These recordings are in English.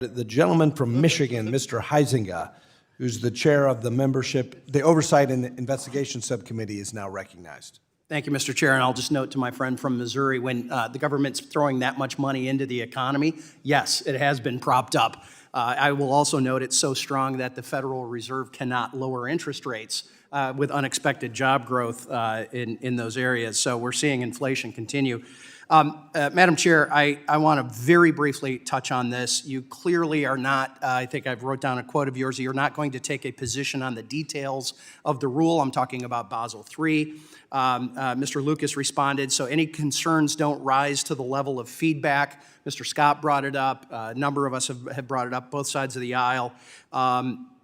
The gentleman from Michigan, Mr. Huizenga, who's the chair of the Oversight and Investigation Subcommittee, is now recognized. Thank you, Mr. Chair, and I'll just note to my friend from Missouri, when the government's throwing that much money into the economy, yes, it has been propped up. I will also note it's so strong that the Federal Reserve cannot lower interest rates with unexpected job growth in those areas. So we're seeing inflation continue. Madam Chair, I want to very briefly touch on this. You clearly are not, I think I've wrote down a quote of yours, you're not going to take a position on the details of the rule. I'm talking about Basel III. Mr. Lucas responded, so any concerns don't rise to the level of feedback. Mr. Scott brought it up. A number of us have brought it up, both sides of the aisle.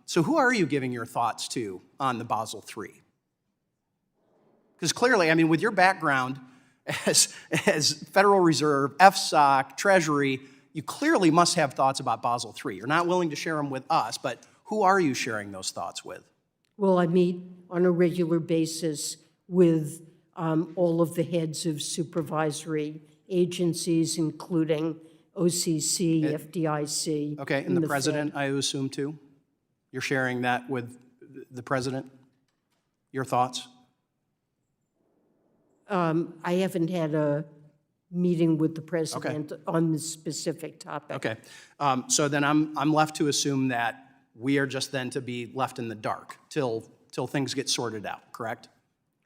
So who are you giving your thoughts to on the Basel III? Because clearly, I mean, with your background as Federal Reserve, FSOC, Treasury, you clearly must have thoughts about Basel III. You're not willing to share them with us, but who are you sharing those thoughts with? Well, I meet on a regular basis with all of the heads of supervisory agencies, including OCC, FDIC. Okay, and the president, I assume, too? You're sharing that with the president? Your thoughts? I haven't had a meeting with the president on this specific topic. Okay, so then I'm left to assume that we are just then to be left in the dark till things get sorted out, correct?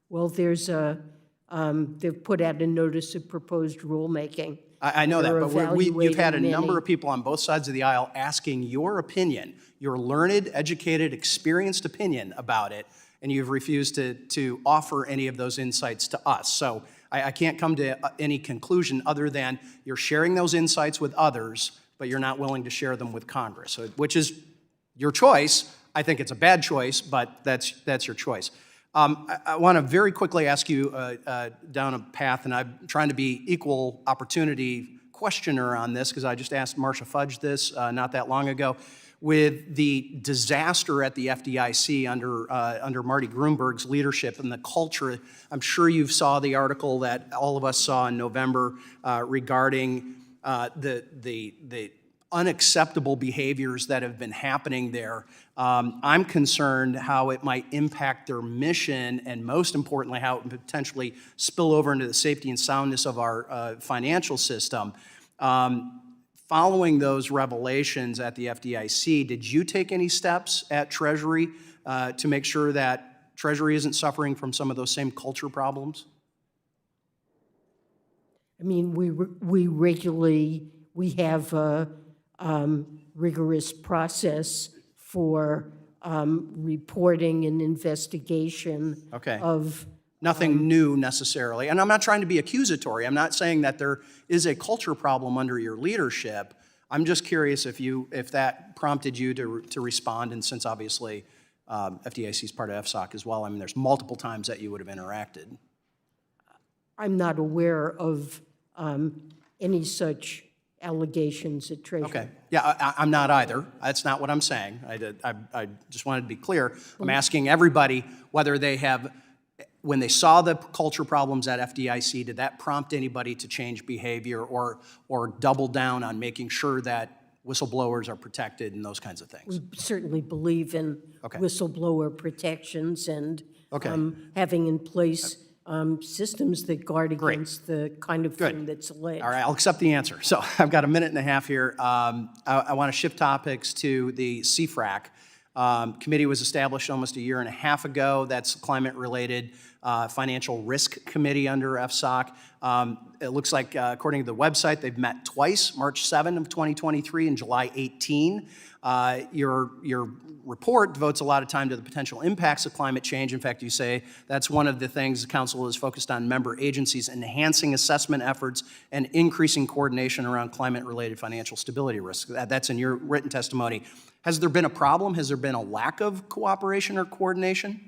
Well, there's they've put out a notice of proposed rulemaking. I know that, but you've had a number of many. people on both sides of the aisle asking your opinion, your learned, educated, experienced opinion about it, and you've refused to offer any of those insights to us. So I can't come to any conclusion other than you're sharing those insights with others, but you're not willing to share them with Congress, which is your choice. I think it's a bad choice, but that's your choice. I want to very quickly ask you down a path, and I'm trying to be equal opportunity questioner on this because I just asked Marcia Fudge this not that long ago. With the disaster at the FDIC under Marty Gruenberg's leadership and the culture, I'm sure you saw the article that all of us saw in November regarding the unacceptable behaviors that have been happening there. I'm concerned how it might impact their mission and, most importantly, how it would potentially spill over into the safety and soundness of our financial system. Following those revelations at the FDIC, did you take any steps at Treasury to make sure that Treasury isn't suffering from some of those same culture problems? I mean, we regularly, we have a rigorous process for reporting and investigation of Nothing new necessarily. And I'm not trying to be accusatory. I'm not saying that there is a culture problem under your leadership. I'm just curious if that prompted you to respond, and since obviously FDIC is part of FSOC as well, I mean, there's multiple times that you would have interacted. I'm not aware of any such allegations at Treasury. Okay. Yeah, I'm not either. That's not what I'm saying. I just wanted to be clear. I'm asking everybody whether they have, when they saw the culture problems at FDIC, did that prompt anybody to change behavior or double down on making sure that whistleblowers are protected and those kinds of things? We certainly believe in whistleblower protections and having in place systems that guard against the kind of thing that's alleged. All right, I'll accept the answer. So I've got a minute and a half here. I want to shift topics to the CFRAC. Committee was established almost a year and a half ago. That's climate-related financial risk committee under FSOC. It looks like, according to the website, they've met twice, March 7 of 2023 and July 18. Your report devotes a lot of time to the potential impacts of climate change. In fact, you say that's one of the things the Council is focused on member agencies, enhancing assessment efforts and increasing coordination around climate-related financial stability risks. That's in your written testimony. Has there been a problem? Has there been a lack of cooperation or coordination?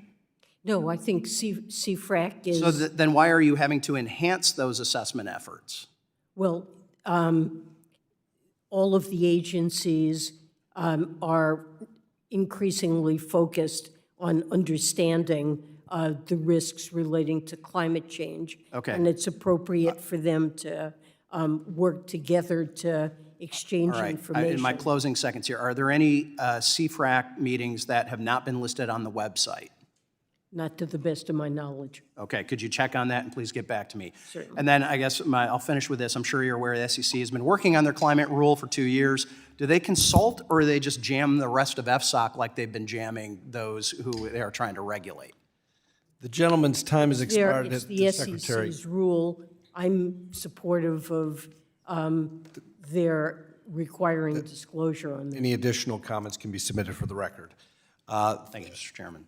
No, I think CFRAC is... So then why are you having to enhance those assessment efforts? Well, all of the agencies are increasingly focused on understanding the risks relating to climate change. Okay. And it's appropriate for them to work together to exchange All right. information. In my closing seconds here, are there any CFRAC meetings that have not been listed on the website? Not to the best of my knowledge. Okay, could you check on that and please get back to me? Certainly. And then I guess I'll finish with this. I'm sure you're aware the SEC has been working on their climate rule for 2 years. Do they consult or do they just jam the rest of FSOC like they've been jamming those who they are trying to regulate? The gentleman's time has expired. It's The the Secretary. SEC's rule. I'm supportive of their requiring disclosure on that. Any additional comments can be submitted for the record. Thank you, Mr. Chairman.